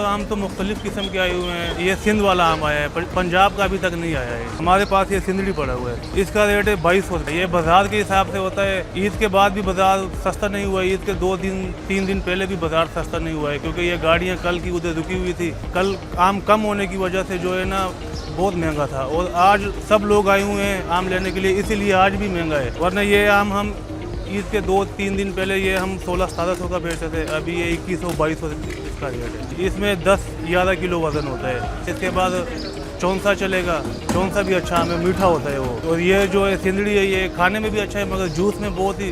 आम तो मुख्तलिफ़ किस्म के आए हुए हैं। ये सिंध वाला आम आया है, पंजाब का अभी तक नहीं आया है। हमारे पास ये सिंधड़ी पड़ा हुआ है, इसका रेट है 2200। ये बाजार के हिसाब से होता है। ईद के बाद भी बाजार सस्ता नहीं हुआ है। ईद के 2-3 दिन पहले भी बाजार सस्ता नहीं हुआ है, क्योंकि ये गाड़ियाँ कल की उधर रुकी हुई थी। कल आम कम होने की वजह से जो है ना बहुत महंगा था, और आज सब लोग आए हुए हैं आम लेने के लिए, इसीलिए आज भी महंगा है। वरना ये आम हम ईद के 2-3 दिन पहले ये हम 1600-1700 का बेचते थे, अभी ये 2100-2200 इसका रेट है। इसमें 10-11 किलो वज़न होता है। इसके बाद चौंसा चलेगा, चौंसा भी अच्छा आम है, मीठा होता है वो। और ये जो है सिंधड़ी है, ये खाने में भी अच्छा है, मगर जूस में बहुत ही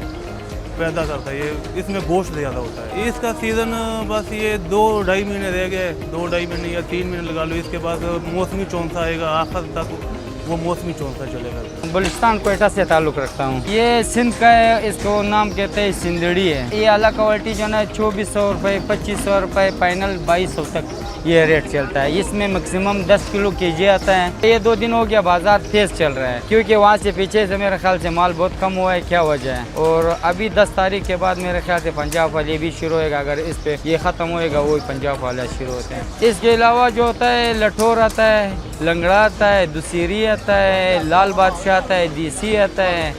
पैदा करता है। ये इसमें गोश्त ज़्यादा होता है। इसका सीज़न बस ये 2-2.5 महीने रह गए, 2-2.5 महीने या 3 महीने लगा लो। इसके बाद मौसमी चौंसा आएगा, आखिर तक वो मौसमी चौंसा चलेगा। बलुचिस्तान कोयटा से ताल्लुक़ रखता हूँ। ये सिंध का है, इसको नाम कहते हैं सिंधड़ी है। ये आला क्वालिटी जो है 2400 रुपये, 2500 रुपये, फाइनल 2200 तक ये रेट चलता है। इसमें मैक्सिमम 10 किलो केजी आता है। ये 2 दिन हो गया बाजार तेज चल रहा है, क्योंकि वहाँ से पीछे से मेरे ख्याल से माल बहुत कम हुआ है। क्या वजह है? और अभी 10 तारीख के बाद मेरे ख्याल से पंजाब वाले भी शुरू होएगा। अगर इस पे ये ख़त्म होएगा, वो पंजाब वाला शुरू होते हैं। इसके अलावा जो होता है लठोर आता है, लंगड़ा आता है, दुसीरी आता है, लाल बादशाह आता है, देसी आता है,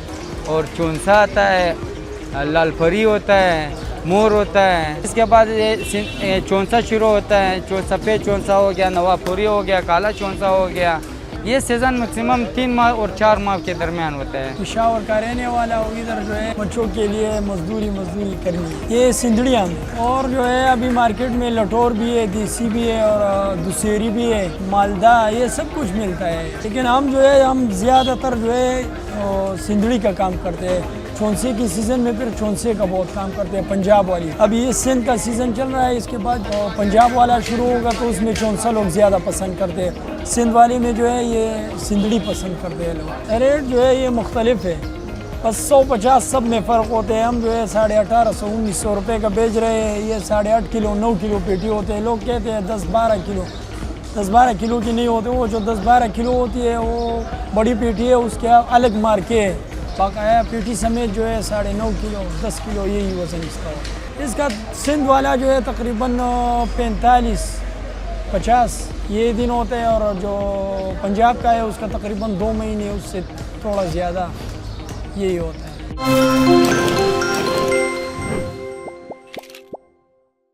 और चौंसा आता है, लाल फरी होता है, मोर होता है। इसके बाद ये चौंसा शुरू होता है। सफ़ेद चौंसा हो गया, नवाफुरी हो गया, काला चौंसा हो गया। ये सीज़न मैक्सिमम 3 माह और 4 माह के दरमियान होता है। पेशावर का रहने वाला हो, इधर जो है बच्चों के लिए मजदूरी करनी। ये सिंधड़ियाँ और जो है अभी मार्केट में लठोर भी है, देसी भी है, और दुसेरी भी है, मालदा, ये सब कुछ मिलता है। लेकिन हम जो है हम ज़्यादातर जो है सिंधड़ी का काम करते हैं। चौंसे की सीज़न में फिर चौंसे का बहुत काम करते हैं, पंजाब वाली। अभी ये सिंध का सीज़न चल रहा है, इसके बाद पंजाब वाला शुरू होगा तो उसमें चौंसा लोग ज़्यादा पसंद करते हैं। सिंध वाली में जो है ये सिंधड़ी पसंद करते हैं लोग। रेट जो है ये मुख्तलिफ है, बस 150 सब में फ़र्क होते हैं। हम जो है 1850-1900 रुपये का बेच रहे हैं। ये 8.5 किलो 9 किलो पेटी होते हैं। लोग कहते हैं 10-12 किलो, 10-12 किलो की नहीं होते। वो जो 10-12 किलो होती है वो बड़ी पेटी है, उसके अलग मार्के है। बाकाया पेटी समेत जो है 9.5 किलो 10 किलो यही वज़न इसका है। इसका सिंध वाला जो है तकरीबन 45-50 ये दिन होते हैं, और जो पंजाब का है उसका तकरीबन 2 महीने, उससे थोड़ा ज़्यादा यही होता है।